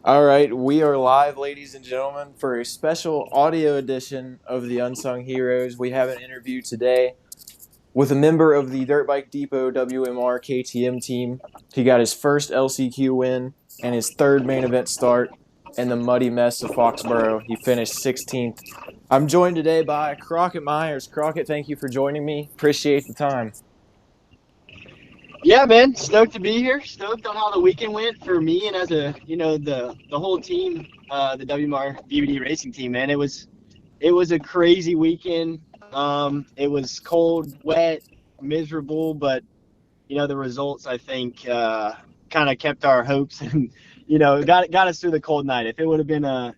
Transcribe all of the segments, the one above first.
All right, we are live, ladies and gentlemen, for a special audio edition of the Unsung Heroes. We have an interview today with a member of the Dirt Bike Depot WMR KTM team. He got his first LCQ win and his third main event start in the muddy mess of Foxborough. He finished 16th. I'm joined today by Crockett Myers. Crockett, thank you for joining me. Appreciate the time. Yeah, man, stoked to be here. Stoked on how the weekend went for me and as the whole team, the WMR DVD racing team. Man, it was a crazy weekend. It was cold, wet, miserable, but the results I think kind of kept our hopes and got us through the cold night. If it would have been a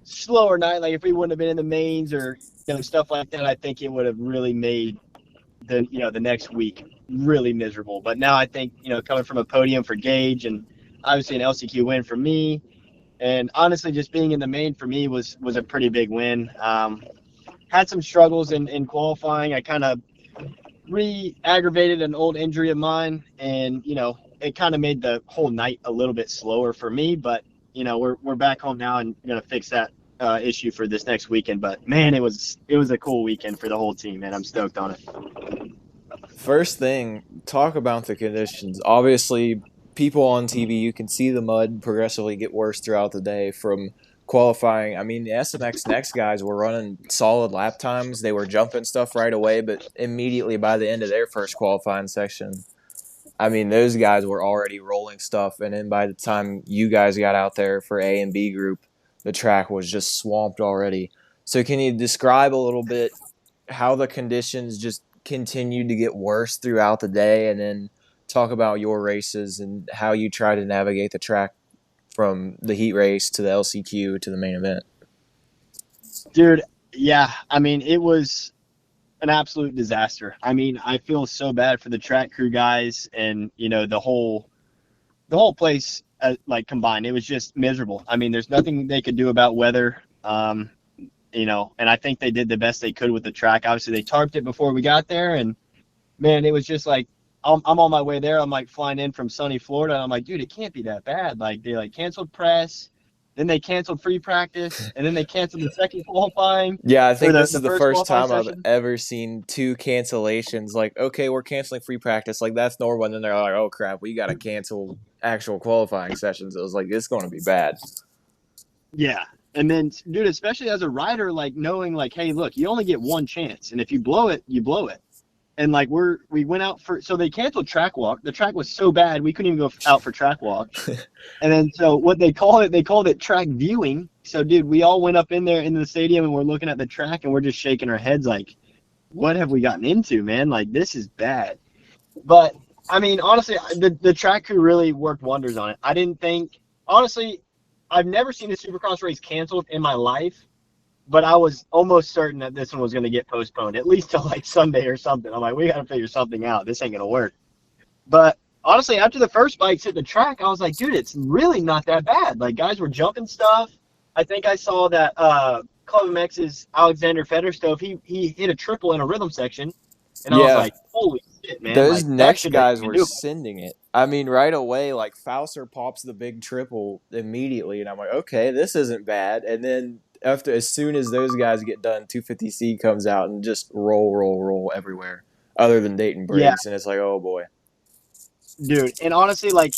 slower night, like if we wouldn't have been in the mains or stuff like that, I think it would have really made the next week really miserable. But now I think coming from a podium for Gage and obviously an LCQ win for me, and honestly just being in the main for me was a pretty big win. Had some struggles in qualifying. I kind of re-aggravated an old injury of mine, and it kind of made the whole night a little bit slower for me. But we're back home now and gonna fix that issue for this next weekend. But man, it was a cool weekend for the whole team, man. I'm stoked on it. First thing, talk about the conditions. Obviously, people on TV, you can see the mud progressively get worse throughout the day from qualifying. I mean, the SMX Next guys were running solid lap times. They were jumping stuff right away, but immediately by the end of their first qualifying section, I mean, those guys were already rolling stuff. And then by the time you guys got out there for A and B group, the track was just swamped already. So can you describe a little bit how the conditions just continued to get worse throughout the day, and then talk about your races and how you try to navigate the track from the heat race to the LCQ to the main event? Dude, yeah, I mean, it was an absolute disaster. I mean, I feel so bad for the track crew guys and the whole place like combined. It was just miserable. I mean, there's nothing they could do about weather. And I think they did the best they could with the track. Obviously, they tarped it before we got there, and man, it was just like I'm on my way there. I'm like flying in from sunny Florida. And I'm like, dude, it can't be that bad. Like they canceled press, then they canceled free practice, and then they canceled the second qualifying. Yeah, I Or think this is the the first first qualifying time I've session. ever seen two cancellations. Like, okay, we're canceling free practice. Like, that's normal. And then they're like, oh, crap, we got to cancel actual qualifying sessions. It was like, it's going to be bad. Yeah. And then, dude, especially as a rider, like knowing, like, hey, look, you only get one chance, and if you blow it, you blow it. And like we went out so they canceled track walk. The track was so bad we couldn't even go out for track walk. And then so what they called it track viewing. So dude, we all went up in there into the stadium and we're looking at the track and we're just shaking our heads like, what have we gotten into, man? Like this is bad. But I mean, honestly, the track crew really worked wonders on it. I didn't think, honestly, I've never seen a Supercross race canceled in my life, but I was almost certain that this one was going to get postponed, at least till like Sunday or something. I'm like, we got to figure something out. This ain't going to work. But honestly, after the first bikes hit the track, I was like, dude, it's really not that bad. Like guys were jumping stuff. I think I saw that Club MX's Alexander Federstove, he hit a triple in a rhythm section. And I was Yeah, like, holy shit, man. those Like that next should be guys were doable. sending it. I mean, right away, like Fauser pops the big triple immediately, and I'm like, okay, this isn't bad. And then as soon as those guys get done, 250C comes out and just roll everywhere, other than Dayton Yeah, Briggs, and it's like, oh boy. dude. And honestly, like,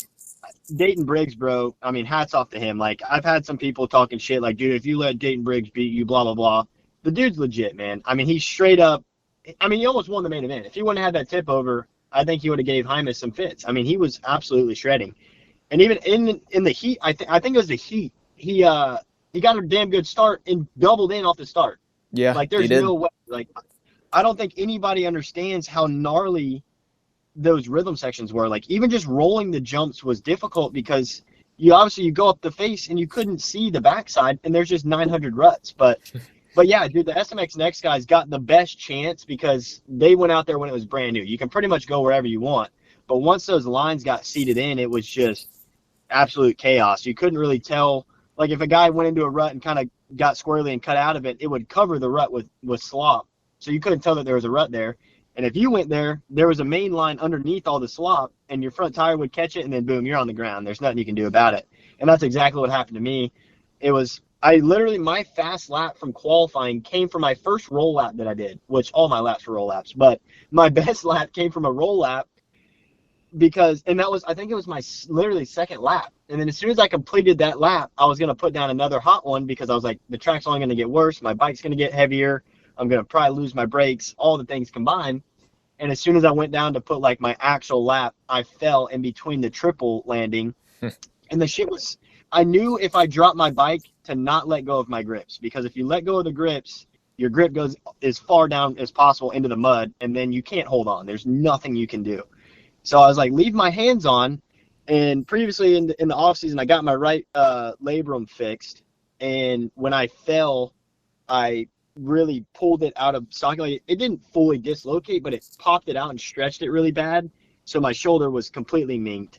Dayton Briggs, bro, I mean, hats off to him. Like, I've had some people talking shit, like, dude, if you let Dayton Briggs beat you, blah, blah, blah. The dude's legit, man. I mean, he's straight up. I mean, he almost won the main event. If he wouldn't have had that tip over, I think he would have gave Hymas some fits. I mean, he was absolutely shredding. And even in the heat, I think it was the heat. He got a damn good start and doubled in off the start. Yeah, Like, he there's did. no way. Like, I don't think anybody understands how gnarly those rhythm sections were. Like even just rolling the jumps was difficult because you go up the face and you couldn't see the backside and there's just 900 ruts. But yeah, dude, the SMX Next guys got the best chance because they went out there when it was brand new. You can pretty much go wherever you want. But once those lines got seated in, it was just absolute chaos. You couldn't really tell. Like if a guy went into a rut and kind of got squirrely and cut out of it, it would cover the rut with slop. So you couldn't tell that there was a rut there. And if you went there, there was a main line underneath all the slop, and your front tire would catch it, and then boom, you're on the ground. There's nothing you can do about it. And that's exactly what happened to me. My fast lap from qualifying came from my first roll lap that I did, which all my laps were roll laps, but my best lap came from a roll lap I think it was my literally second lap. And then as soon as I completed that lap, I was going to put down another hot one because I was like, the track's only going to get worse. My bike's going to get heavier. I'm going to probably lose my brakes, all the things combined. And as soon as I went down to put like my actual lap, I fell in between the triple landing. And the shit was, I knew if I dropped my bike to not let go of my grips, because if you let go of the grips, your grip goes as far down as possible into the mud, and then you can't hold on. There's nothing you can do. So I was like, leave my hands on. And previously in the off season, I got my right labrum fixed. And when I fell, I really pulled it out of socket. Like, it didn't fully dislocate, but it popped it out and stretched it really bad. So my shoulder was completely minked.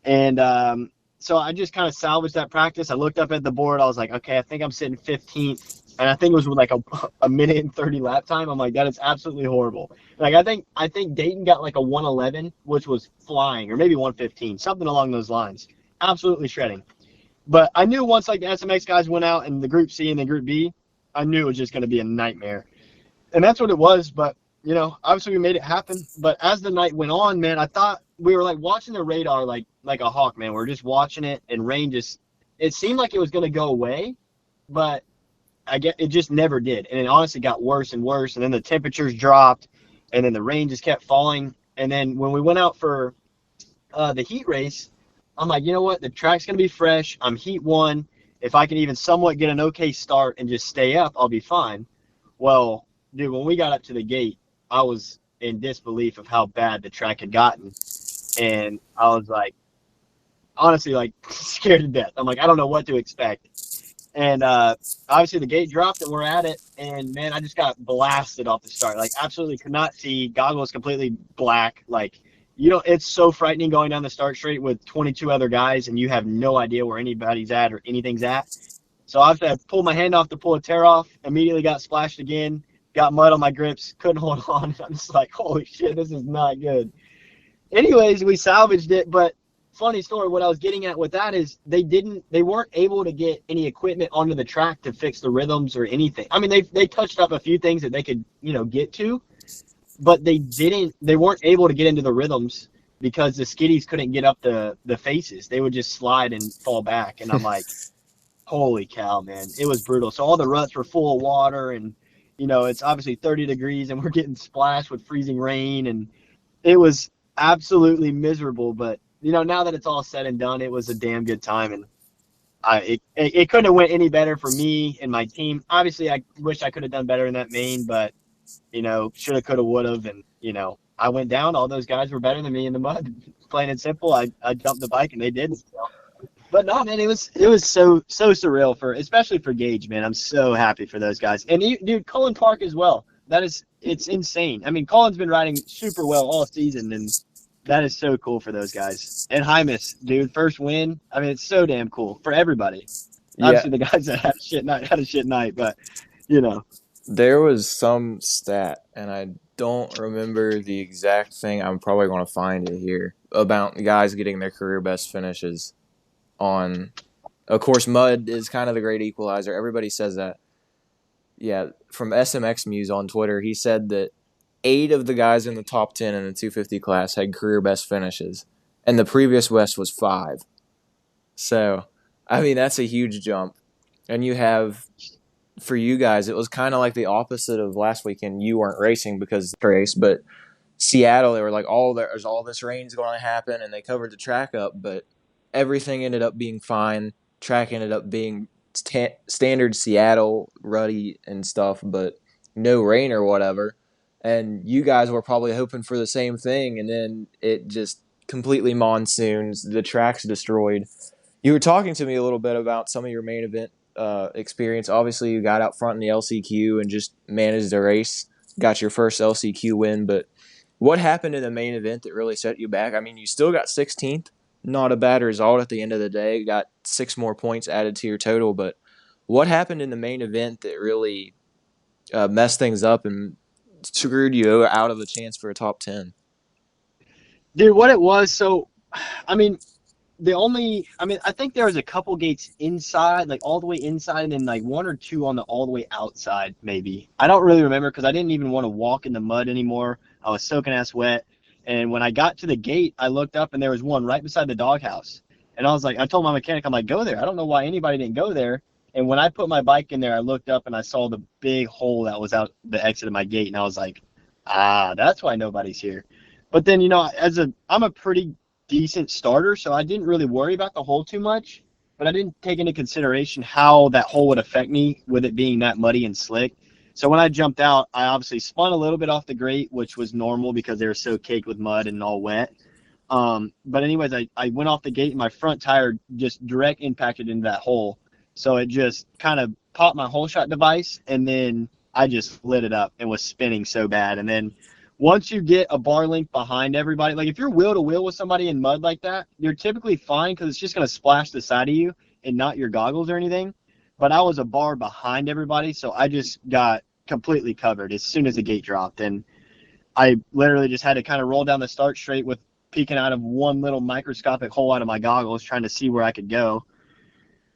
And so I just kind of salvaged that practice. I looked up at the board. I was like, okay, I think I'm sitting 15th. And I think it was with like a minute and 30 lap time. I'm like, that is absolutely horrible. Like, I think Dayton got like a 111, which was flying, or maybe 115, something along those lines. Absolutely shredding. But I knew once like the SMX guys went out and the Group C and the Group B, I knew it was just going to be a nightmare. And that's what it was. But, you know, obviously we made it happen. But as the night went on, man, I thought we were like watching the radar like a hawk, man. We're just watching it, and rain it seemed like it was going to go away, but it just never did. And it honestly got worse and worse. And then the temperatures dropped, and then the rain just kept falling. And then when we went out for the heat race, I'm like, you know what? The track's going to be fresh. I'm heat one. If I can even somewhat get an okay start and just stay up, I'll be fine. Well, dude, when we got up to the gate, I was in disbelief of how bad the track had gotten. And I was like, honestly, like scared to death. I'm like, I don't know what to expect. And obviously the gate dropped and we're at it. And man, I just got blasted off the start. Like, absolutely could not see. Goggles completely black. Like, it's so frightening going down the start straight with 22 other guys and you have no idea where anybody's at or anything's at. So obviously I pulled my hand off to pull a tear off, immediately got splashed again, got mud on my grips, couldn't hold on. I'm just like, holy shit, this is not good. Anyways, we salvaged it, but funny story, what I was getting at with that is they weren't able to get any equipment onto the track to fix the rhythms or anything. I mean, they touched up a few things that they could, get to, but they weren't able to get into the rhythms because the skiddies couldn't get up the faces. They would just slide and fall back. And I'm like, holy cow, man, it was brutal. So all the ruts were full of water, and, it's obviously 30 degrees and we're getting splashed with freezing rain, and it was absolutely miserable. But now that it's all said and done, it was a damn good time, and it couldn't have went any better for me and my team. Obviously, I wish I could have done better in that main, but shoulda, coulda, woulda, and I went down. All those guys were better than me in the mud. Plain and simple. I jumped the bike and they didn't. But no, man, it was so surreal especially for Gage, man. I'm so happy for those guys, and dude, Cullen Park as well. It's insane. I mean, Cullen's been riding super well all season, and that is so cool for those guys. And Hymus, dude, first win. I mean, it's so damn cool for everybody. Yeah. Obviously, the guys that had a shit night, but There was some stat, and I don't remember the exact thing. I'm probably going to find it here about guys getting their career best finishes on. Of course, mud is kind of the great equalizer. Everybody says that. Yeah, from SMX Muse on Twitter, he said that 8 of the guys in the top 10 in the 250 class had career best finishes, and the previous best was 5. So, I mean, that's a huge jump. And you have, for you guys, it was kind of like the opposite of last weekend. You weren't racing because of the race, but Seattle, they were like, there's all this rain's going to happen, and they covered the track up, but everything ended up being fine. Track ended up being standard Seattle, ruddy and stuff, but no rain or whatever. And you guys were probably hoping for the same thing, and then it just completely monsoons. The track's destroyed. You were talking to me a little bit about some of your main event experience. Obviously, you got out front in the LCQ and just managed the race, got your first LCQ win. But what happened in the main event that really set you back? I mean, you still got 16th. Not a bad result at the end of the day. Got 6 more points added to your total. But what happened in the main event that really messed things up and screwed you out of a chance for a top 10? Dude, what it was, so, I mean, I think there was a couple gates inside, like all the way inside, and then like one or two on the all the way outside, maybe. I don't really remember because I didn't even want to walk in the mud anymore. I was soaking ass wet. And when I got to the gate, I looked up and there was one right beside the doghouse. And I was like, I told my mechanic, I'm like, go there. I don't know why anybody didn't go there. And when I put my bike in there, I looked up and I saw the big hole that was out the exit of my gate. And I was like, that's why nobody's here. But then, I'm a pretty decent starter, so I didn't really worry about the hole too much, but I didn't take into consideration how that hole would affect me with it being that muddy and slick. So when I jumped out, I obviously spun a little bit off the grate, which was normal because they were so caked with mud and all wet. But anyways, I went off the gate and my front tire just direct impacted into that hole. So it just kind of popped my hole shot device, and then I just lit it up and was spinning so bad. And then once you get a bar length behind everybody, like if you're wheel to wheel with somebody in mud like that, you're typically fine because it's just going to splash the side of you and not your goggles or anything. But I was a bar behind everybody, so I just got completely covered as soon as the gate dropped. And I literally just had to kind of roll down the start straight with peeking out of one little microscopic hole out of my goggles trying to see where I could go.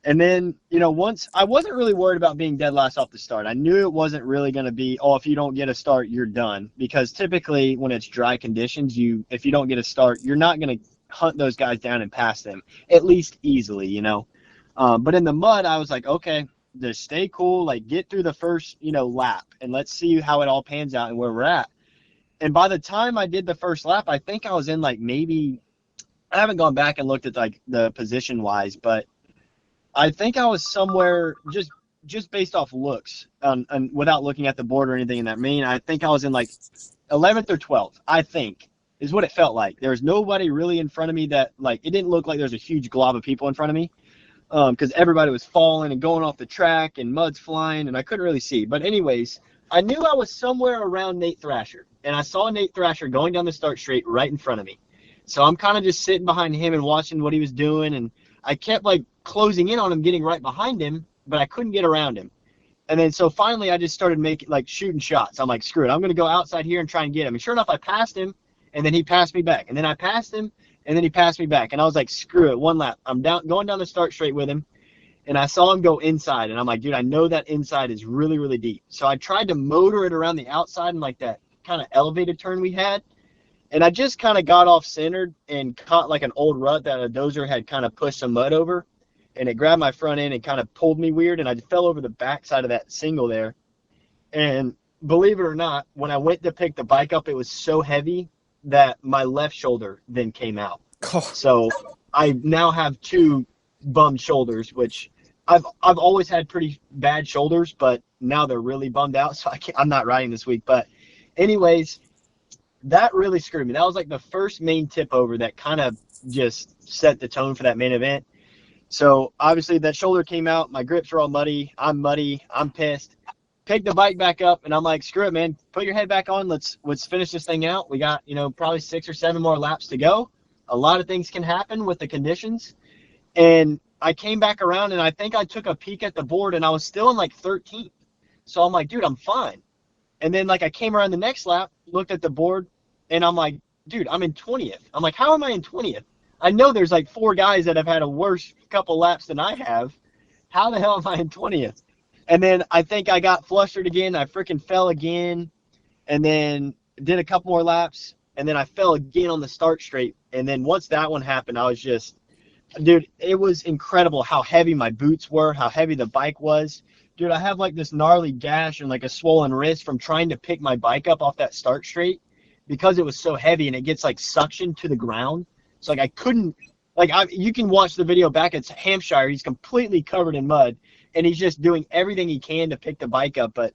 And then, once I wasn't really worried about being dead last off the start. I knew it wasn't really going to be, if you don't get a start, you're done. Because typically when it's dry conditions, if you don't get a start, you're not going to hunt those guys down and pass them, at least easily, But in the mud, I was like, okay, just stay cool, like get through the first, lap, and let's see how it all pans out and where we're at. And by the time I did the first lap, I think I was in like maybe, I haven't gone back and looked at like the position wise, but I think I was somewhere just based off looks and without looking at the board or anything in that mean. I think I was in like 11th or 12th, I think, is what it felt like. There was nobody really in front of me that, like, it didn't look like there was a huge glob of people in front of me because everybody was falling and going off the track and mud's flying and I couldn't really see. But anyways, I knew I was somewhere around Nate Thrasher, and I saw Nate Thrasher going down the start straight right in front of me. So I'm kind of just sitting behind him and watching what he was doing, and I kept like closing in on him, getting right behind him, but I couldn't get around him. And then so finally I just started shooting shots. I'm like, screw it, I'm going to go outside here and try and get him. And sure enough, I passed him, and then he passed me back. And then I passed him, and then he passed me back. And I was like, screw it, one lap. I'm going down the start straight with him, and I saw him go inside. And I'm like, dude, I know that inside is really, really deep. So I tried to motor it around the outside in like that kind of elevated turn we had. And I just kind of got off centered and caught like an old rut that a dozer had kind of pushed some mud over. And it grabbed my front end and kind of pulled me weird, and I fell over the backside of that single there. And believe it or not, when I went to pick the bike up, it was so heavy that my left shoulder then came out. Oh. So I now have two bummed shoulders, which I've always had pretty bad shoulders, but now they're really bummed out, so I'm not riding this week. But anyways, that really screwed me. That was like the first main tip over that kind of just set the tone for that main event. So obviously that shoulder came out, my grips are all muddy, I'm pissed. Pick the bike back up, and I'm like, screw it, man, put your head back on, let's finish this thing out. We got, probably 6 or 7 more laps to go. A lot of things can happen with the conditions. And I came back around, and I think I took a peek at the board, and I was still in like 13th. So I'm like, dude, I'm fine. And then like I came around the next lap, looked at the board, and I'm like, dude, I'm in 20th. I'm like, how am I in 20th? I know there's like 4 guys that have had a worse couple laps than I have. How the hell am I in 20th? And then I think I got flustered again. I freaking fell again, and then did a couple more laps, and then I fell again on the start straight. And then once that one happened, I was just, dude, it was incredible how heavy my boots were, how heavy the bike was. Dude, I have like this gnarly gash and like a swollen wrist from trying to pick my bike up off that start straight because it was so heavy, and it gets like suctioned to the ground. So like I couldn't, you can watch the video back at Hampshire. He's completely covered in mud, and he's just doing everything he can to pick the bike up. But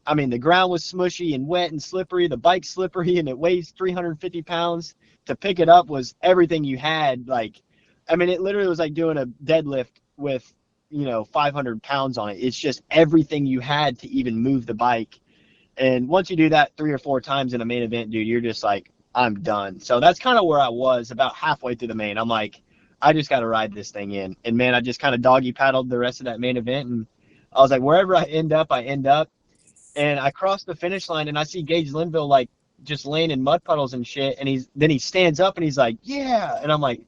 I mean, the ground was smushy and wet and slippery. The bike's slippery, and it weighs 350 pounds. To pick it up was everything you had. Like, I mean, it literally was like doing a deadlift with, 500 pounds on it. It's just everything you had to even move the bike. And once you do that 3 or 4 times in a main event, dude, you're just like, I'm done. So that's kind of where I was about halfway through the main. I'm like, I just got to ride this thing in. And, man, I just kind of doggy paddled the rest of that main event. And I was like, wherever I end up, I end up. And I crossed the finish line, and I see Gage Linville like just laying in mud puddles and shit. And he stands up and he's like, yeah. And I'm like,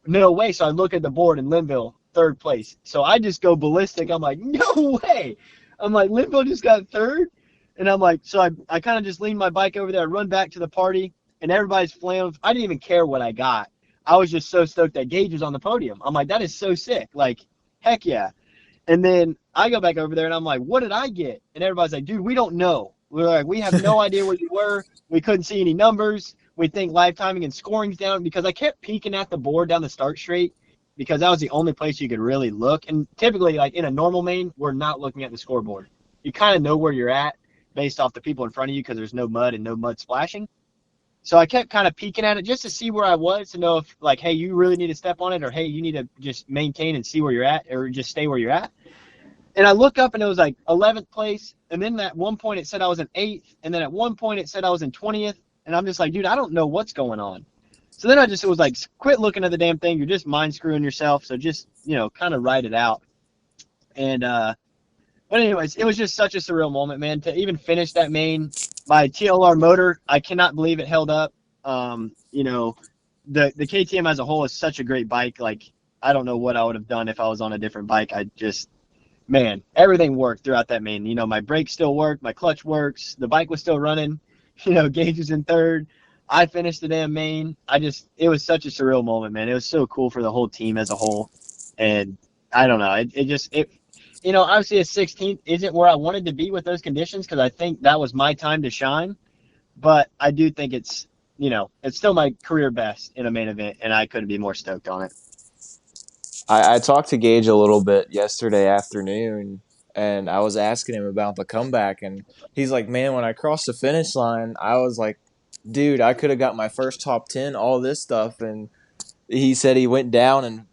no way. So I look at the board and Linville, third place. So I just go ballistic. I'm like, no way. I'm like, Linville just got third. And I'm like, so I kind of just lean my bike over there. I run back to the party, and everybody's flailing. I didn't even care what I got. I was just so stoked that Gage was on the podium. I'm like, that is so sick. Like, heck yeah. And then I go back over there, and I'm like, what did I get? And everybody's like, dude, we don't know. We're like, we have no idea where you were. We couldn't see any numbers. We think live timing and scoring's down, because I kept peeking at the board down the start straight, because that was the only place you could really look. And typically, like in a normal main, we're not looking at the scoreboard. You kind of know where you're at based off the people in front of you, because there's no mud and no mud splashing. So I kept kind of peeking at it just to see where I was, to know if, like, hey, you really need to step on it, or hey, you need to just maintain and see where you're at, or just stay where you're at. And I look up, and it was like 11th place. And then at one point it said I was in 8th. And then at one point it said I was in 20th. And I'm just like, dude, I don't know what's going on. So then it was like, quit looking at the damn thing. You're just mind screwing yourself. So just, kind of write it out. And, but anyways, it was just such a surreal moment, man, to even finish that main. My TLR motor, I cannot believe it held up. The KTM as a whole is such a great bike. Like, I don't know what I would have done if I was on a different bike. Man, everything worked throughout that main. My brakes still worked, my clutch works, the bike was still running. Gage was in third. I finished the damn main. It was such a surreal moment, man. It was so cool for the whole team as a whole. And I don't know, obviously a 16th isn't where I wanted to be with those conditions, because I think that was my time to shine. But I do think it's still my career best in a main event, and I couldn't be more stoked on it. I talked to Gage a little bit yesterday afternoon, and I was asking him about the comeback, and he's like, man, when I crossed the finish line, I was like, dude, I could have got my first top 10, all this stuff. And he said he went down and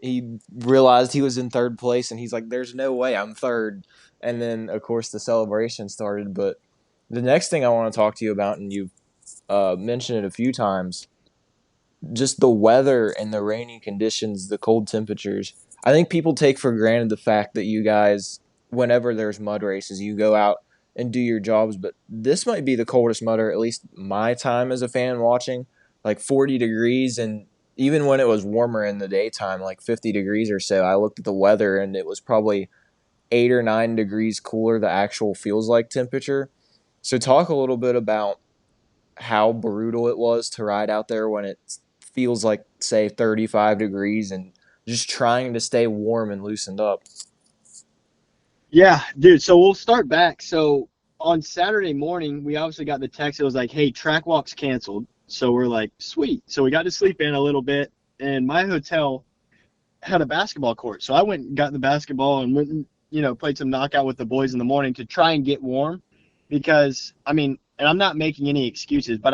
he realized he was in third place, and he's like, there's no way I'm third. And then, of course, the celebration started. But the next thing I want to talk to you about, and you've mentioned it a few times, just the weather and the rainy conditions, the cold temperatures. I think people take for granted the fact that you guys, whenever there's mud races, you go out and do your jobs. But this might be the coldest mud, or at least my time as a fan watching, like 40 degrees. And even when it was warmer in the daytime, like 50 degrees or so, I looked at the weather and it was probably 8 or 9 degrees cooler, the actual feels like temperature. So talk a little bit about how brutal it was to ride out there when it feels like, say, 35 degrees, and just trying to stay warm and loosened up. Yeah, dude. So we'll start back. So on Saturday morning, we obviously got the text. It was like, hey, track walk's canceled. So we're like, sweet. So we got to sleep in a little bit, and my hotel had a basketball court. So I went and got the basketball and went and, played some knockout with the boys in the morning to try and get warm, because, and I'm not making any excuses, but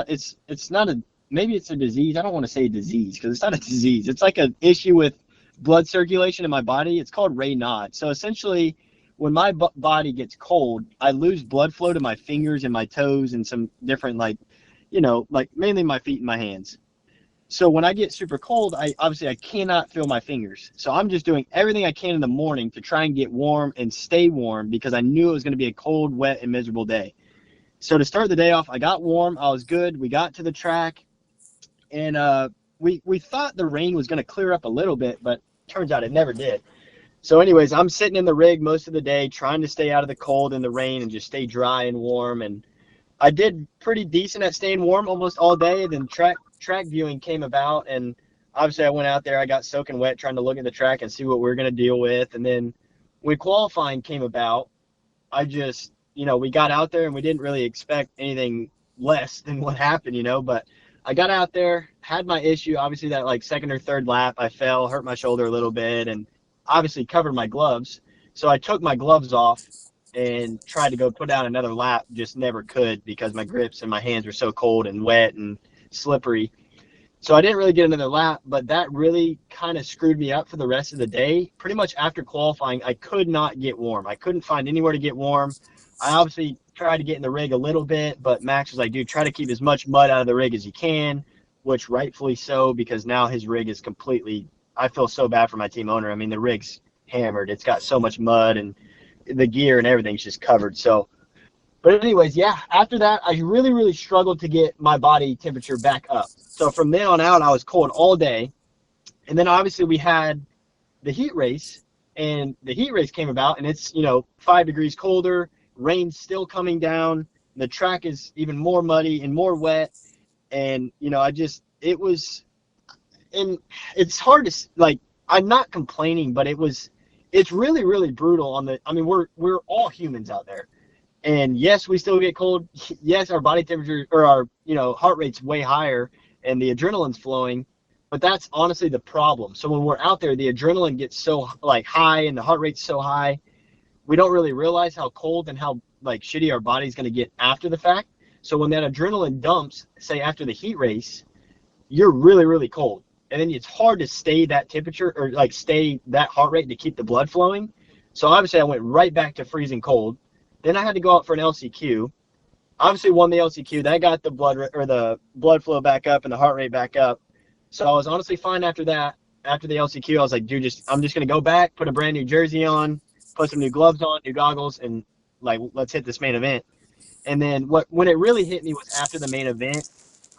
it's not maybe it's a disease. I don't want to say disease, because it's not a disease. It's like an issue with blood circulation in my body. It's called Raynaud. So essentially, when my body gets cold, I lose blood flow to my fingers and my toes and some different, mainly my feet and my hands. So when I get super cold, I cannot feel my fingers. So I'm just doing everything I can in the morning to try and get warm and stay warm, because I knew it was going to be a cold, wet, and miserable day. So to start the day off, I got warm. I was good. We got to the track, and we thought the rain was going to clear up a little bit, but turns out it never did. So anyways, I'm sitting in the rig most of the day trying to stay out of the cold and the rain and just stay dry and warm. And I did pretty decent at staying warm almost all day. Then track viewing came about, and obviously I went out there. I got soaking wet trying to look at the track and see what we were going to deal with. And then when qualifying came about, we got out there and we didn't really expect anything less than what happened, but I got out there, had my issue. Obviously that second or third lap, I fell, hurt my shoulder a little bit, and obviously covered my gloves. So I took my gloves off and tried to go put out another lap, just never could, because my grips and my hands were so cold and wet and slippery. So I didn't really get another lap, but that really kind of screwed me up for the rest of the day. Pretty much after qualifying, I could not get warm. I couldn't find anywhere to get warm. I obviously tried to get in the rig a little bit, but Max was like, dude, try to keep as much mud out of the rig as you can, which rightfully so, because now his rig is completely, I feel so bad for my team owner. The rig's hammered. It's got so much mud, and the gear and everything's just covered. So But anyways, yeah, after that, I really, really struggled to get my body temperature back up. So from then on out, I was cold all day. And then obviously we had the heat race, and the heat race came about, and it's, 5 degrees colder, rain's still coming down, the track is even more muddy and more wet. And, it was, and it's hard to, like, I'm not complaining, but it's really, really brutal we're all humans out there. And yes, we still get cold. Yes, our body temperature or our, heart rate's way higher and the adrenaline's flowing, but that's honestly the problem. So when we're out there, the adrenaline gets so like high and the heart rate's so high, we don't really realize how cold and how like shitty our body's going to get after the fact. So when that adrenaline dumps, say after the heat race, you're really, really cold. And then it's hard to stay that temperature or like stay that heart rate to keep the blood flowing. So obviously I went right back to freezing cold. Then I had to go out for an LCQ. Obviously won the LCQ. That got the blood flow back up and the heart rate back up. So I was honestly fine after that. After the LCQ, I was like, dude, I'm just going to go back, put a brand new jersey on, put some new gloves on, new goggles, and like, let's hit this main event. And then when it really hit me was after the main event.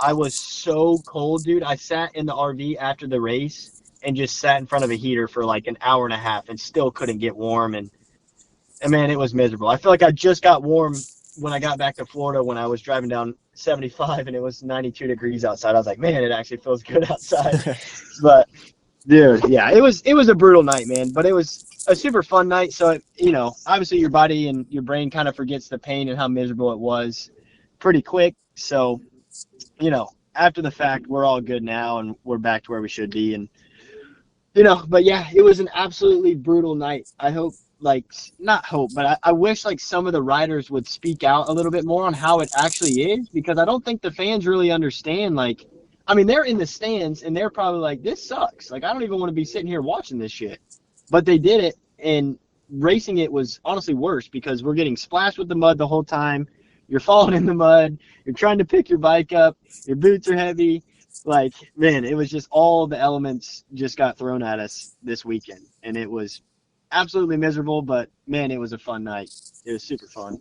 I was so cold, dude. I sat in the RV after the race and just sat in front of a heater for like an hour and a half and still couldn't get warm. And man, it was miserable. I feel like I just got warm when I got back to Florida when I was driving down 75 and it was 92 degrees outside. I was like, man, it actually feels good outside. But dude, yeah, it was a brutal night, man. But it was a super fun night. So, obviously your body and your brain kind of forgets the pain and how miserable it was pretty quick. So, after the fact, we're all good now and we're back to where we should be. And, but yeah, it was an absolutely brutal night. I hope, but I wish like some of the riders would speak out a little bit more on how it actually is, because I don't think the fans really understand. Like, they're in the stands and they're probably like, this sucks. Like, I don't even want to be sitting here watching this shit. But they did it, and racing it was honestly worse because we're getting splashed with the mud the whole time. You're falling in the mud. You're trying to pick your bike up. Your boots are heavy. Like, man, it was just all the elements just got thrown at us this weekend. And it was absolutely miserable, but, man, it was a fun night. It was super fun.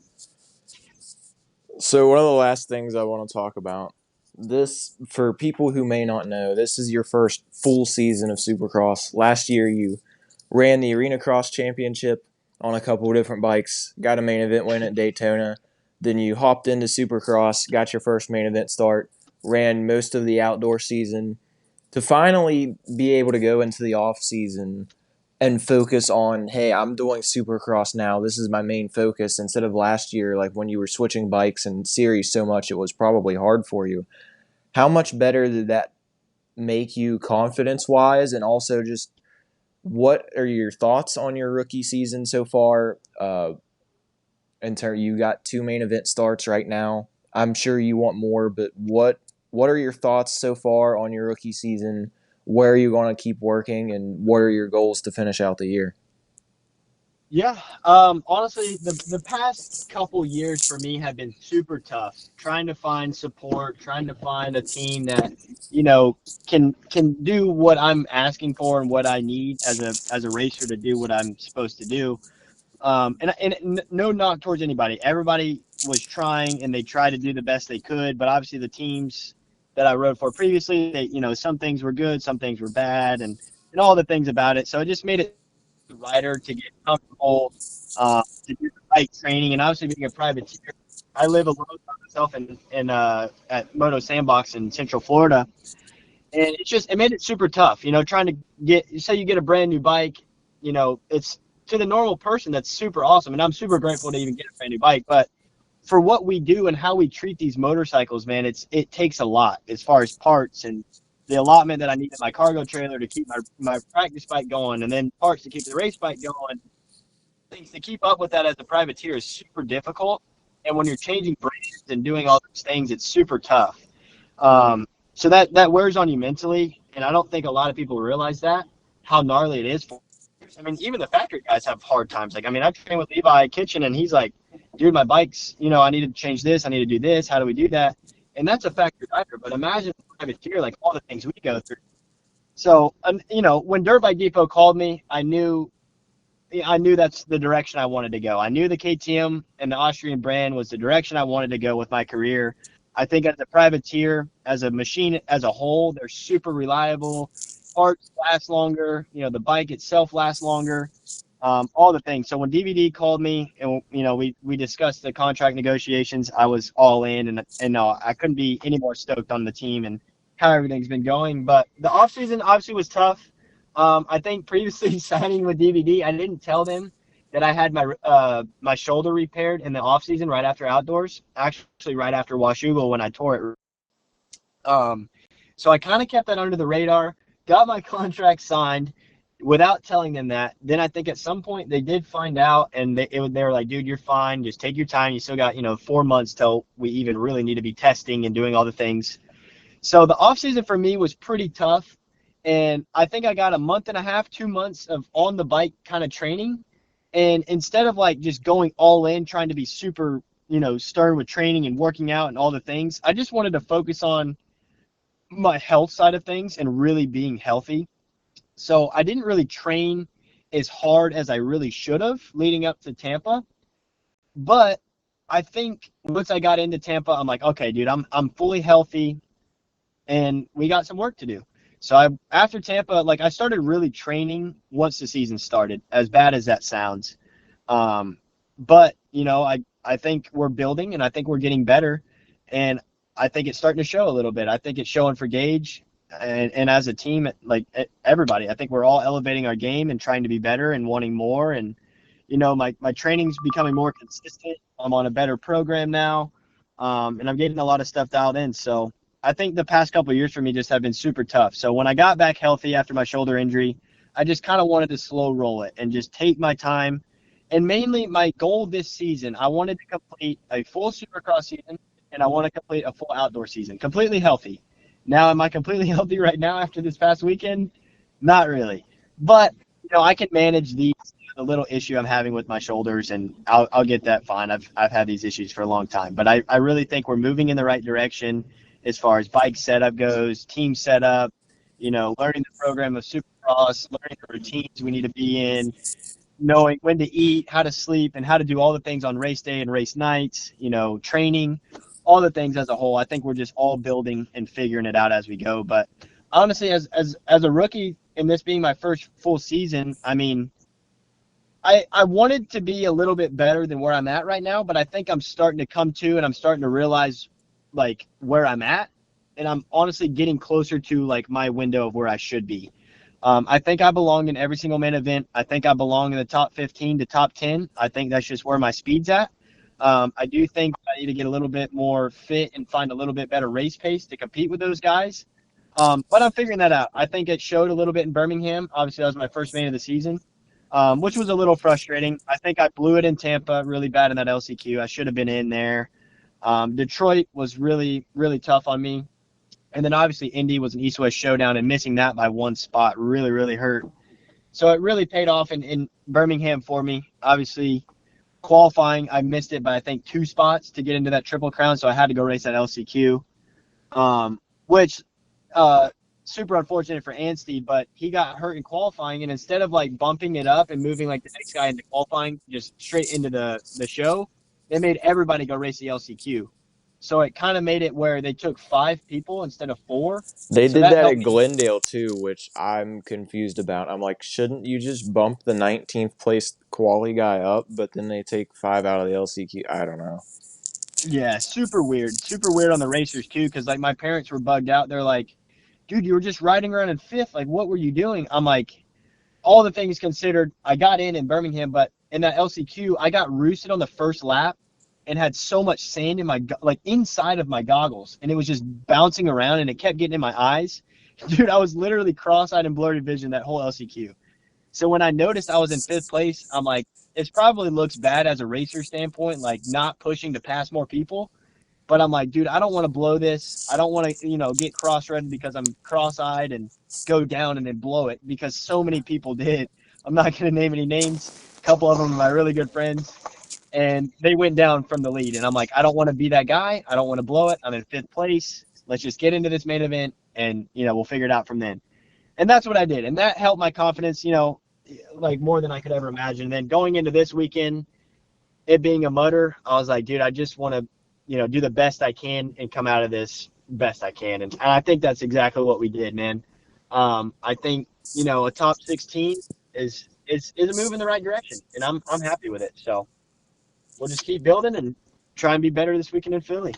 So one of the last things I want to talk about, this, for people who may not know, this is your first full season of Supercross. Last year you ran the Arena Cross Championship on a couple of different bikes, got a main event win at Daytona. Then you hopped into Supercross, got your first main event start, ran most of the outdoor season to finally be able to go into the off season and focus on, hey, I'm doing Supercross now. This is my main focus, instead of last year, like when you were switching bikes and series so much, it was probably hard for you. How much better did that make you confidence-wise? And also just what are your thoughts on your rookie season so far? You got 2 main event starts right now. I'm sure you want more, but what are your thoughts so far on your rookie season? Where are you going to keep working, and what are your goals to finish out the year? Yeah, honestly, the past couple years for me have been super tough. Trying to find support, trying to find a team that, can do what I'm asking for and what I need as a racer to do what I'm supposed to do. And no knock towards anybody. Everybody was trying and they tried to do the best they could, but obviously the teams that I rode for previously, some things were good, some things were bad, and all the things about it. So it just made it a rider to get comfortable, to do the right training, and obviously being a privateer. I live alone by myself at Moto Sandbox in Central Florida, and it made it super tough. Trying to say you get a brand new bike, it's, to the normal person, that's super awesome, and I'm super grateful to even get a brand new bike. But for what we do and how we treat these motorcycles, man, it takes a lot as far as parts and the allotment that I need in my cargo trailer to keep my practice bike going, and then parts to keep the race bike going. Things to keep up with that as a privateer is super difficult, and when you're changing brands and doing all those things, it's super tough. So that wears on you mentally, and I don't think a lot of people realize how gnarly it is for. Even the factory guys have hard times. Like, I train with Levi Kitchen, and he's like, dude, my bike's, I need to change this. I need to do this. How do we do that? And that's a factory rider. But imagine a privateer, like all the things we go through. So, when Dirt Bike Depot called me, I knew I knew that's the direction I wanted to go. I knew the KTM and the Austrian brand was the direction I wanted to go with my career. I think as a privateer, as a machine as a whole, they're super reliable. Parts last longer. The bike itself lasts longer. All the things. So when DVD called me and we discussed the contract negotiations, I was all in, and I couldn't be any more stoked on the team and how everything's been going. But the offseason obviously was tough. I think previously signing with DVD, I didn't tell them that I had my shoulder repaired in the offseason right after outdoors, actually right after Washougal when I tore it. So I kind of kept that under the radar, got my contract signed without telling them that. Then I think at some point they did find out, and they were like, dude, you're fine. Just take your time. You still got 4 months till we even really need to be testing and doing all the things. So the offseason for me was pretty tough. And I think I got a month and a half, 2 months of on the bike kind of training. And instead of like just going all in, trying to be super, stern with training and working out and all the things, I just wanted to focus on my health side of things and really being healthy. So I didn't really train as hard as I really should have leading up to Tampa. But I think once I got into Tampa, I'm like, okay, dude, I'm fully healthy and we got some work to do. So after Tampa, I started really training once the season started, as bad as that sounds. But, I think we're building and I think we're getting better. And I think it's starting to show a little bit. I think it's showing for Gage and as a team, everybody. I think we're all elevating our game and trying to be better and wanting more. And, my training's becoming more consistent. I'm on a better program now. And I'm getting a lot of stuff dialed in. So I think the past couple of years for me just have been super tough. So when I got back healthy after my shoulder injury, I just kind of wanted to slow roll it and just take my time. And mainly my goal this season, I wanted to complete a full Supercross season and I want to complete a full outdoor season, completely healthy. Now, am I completely healthy right now after this past weekend? Not really. But, I can manage the little issue I'm having with my shoulders, and I'll get that fine. I've had these issues for a long time. But I really think we're moving in the right direction as far as bike setup goes, team setup, learning the program of Supercross, learning the routines we need to be in, knowing when to eat, how to sleep, and how to do all the things on race day and race nights, training, all the things as a whole. I think we're just all building and figuring it out as we go. But honestly, as a rookie, and this being my first full season, I mean, I wanted to be a little bit better than where I'm at right now, but I think I'm starting to come to and I'm starting to realize where I'm at, and I'm honestly getting closer to my window of where I should be. I think I belong in every single main event. I think I belong in the top 15 to top 10. I think that's just where my speed's at. I do think I need to get a little bit more fit and find a little bit better race pace to compete with those guys. But I'm figuring that out. I think it showed a little bit in Birmingham. Obviously, that was my first main of the season, which was a little frustrating. I think I blew it in Tampa really bad in that LCQ. I should have been in there. Detroit was really, really tough on me. And then obviously Indy was an East-West showdown, and missing that by one spot really, really hurt. So it really paid off in Birmingham for me. Obviously, qualifying, I missed it by, I think, 2 spots to get into that Triple Crown, so I had to go race that LCQ, which super unfortunate for Anstey, but he got hurt in qualifying, and instead of bumping it up and moving the next guy into qualifying just straight into the show, they made everybody go race the LCQ. So it kind of made it where they took 5 people instead of 4. They So did that at me. Glendale too, which I'm confused about. I'm like, shouldn't you just bump the 19th place quali guy up, but then they take 5 out of the LCQ? I don't know. Yeah, super weird. Super weird on the racers too, because my parents were bugged out. They're like, dude, you were just riding around in 5th. What were you doing? I'm like, all the things considered, I got in Birmingham, but in that LCQ, I got roosted on the first lap and had so much sand in my inside of my goggles, and it was just bouncing around, and it kept getting in my eyes. Dude, I was literally cross-eyed and blurry vision that whole LCQ. So when I noticed I was in 5th place, I'm like, it probably looks bad as a racer standpoint, not pushing to pass more people. But I'm like, dude, I don't want to blow this. I don't want to, get cross-threaded because I'm cross-eyed and go down and then blow it, because so many people did. I'm not going to name any names. A couple of them are my really good friends. And they went down from the lead. And I'm like, I don't want to be that guy. I don't want to blow it. I'm in 5th place. Let's just get into this main event, and, we'll figure it out from then. And that's what I did. And that helped my confidence. like more than I could ever imagine. And then going into this weekend, it being a mutter, I was like, dude, I just want to, do the best I can and come out of this best I can. And I think that's exactly what we did, man. I think, a top 16 is a move in the right direction, and I'm happy with it. So we'll just keep building and try and be better this weekend in Philly.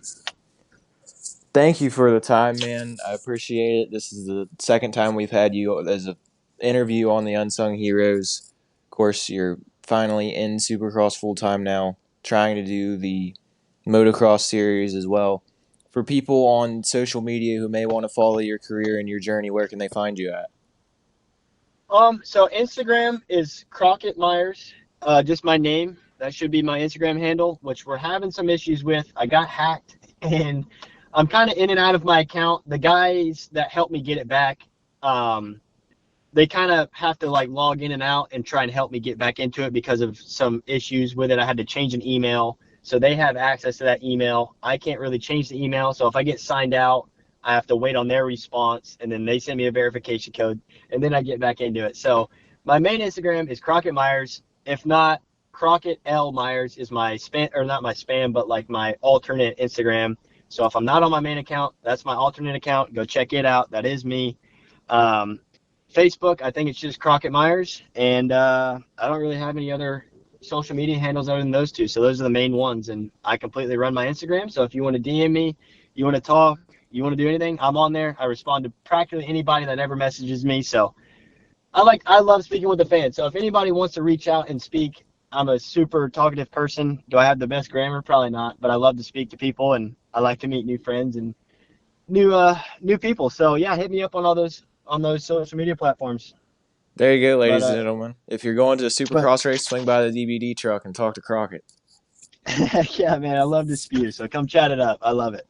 Thank you for the time, man. I appreciate it. This is the second time we've had you as an interview on the Unsung Heroes. Of course, you're finally in Supercross full time now, trying to do the Motocross series as well. For people on social media who may want to follow your career and your journey, where can they find you at? So Instagram is Crockett Myers, just my name. That should be my Instagram handle, which we're having some issues with. I got hacked, and I'm kind of in and out of my account. The guys that helped me get it back, they kind of have to like log in and out and try and help me get back into it because of some issues with it. I had to change an email, so they have access to that email. I can't really change the email, so if I get signed out, I have to wait on their response, and then they send me a verification code, and then I get back into it. So my main Instagram is Crockett Myers. If not, Crockett L Myers is my spam, or not my spam, but like my alternate Instagram. So if I'm not on my main account, that's my alternate account. Go check it out. That is me. Facebook, I think it's just Crockett Myers, and I don't really have any other social media handles other than those two. So those are the main ones, and I completely run my Instagram. So if you want to DM me, you want to talk, you want to do anything, I'm on there. I respond to practically anybody that ever messages me. So I love speaking with the fans. So if anybody wants to reach out and speak, I'm a super talkative person. Do I have the best grammar? Probably not, but I love to speak to people, and I like to meet new friends and new people. So yeah, hit me up on all those social media platforms. There you go, ladies and But gentlemen. If you're going to a but Supercross race, swing by the DVD truck and talk to Crockett. yeah, man, I love to spew. So come chat it up. I love it.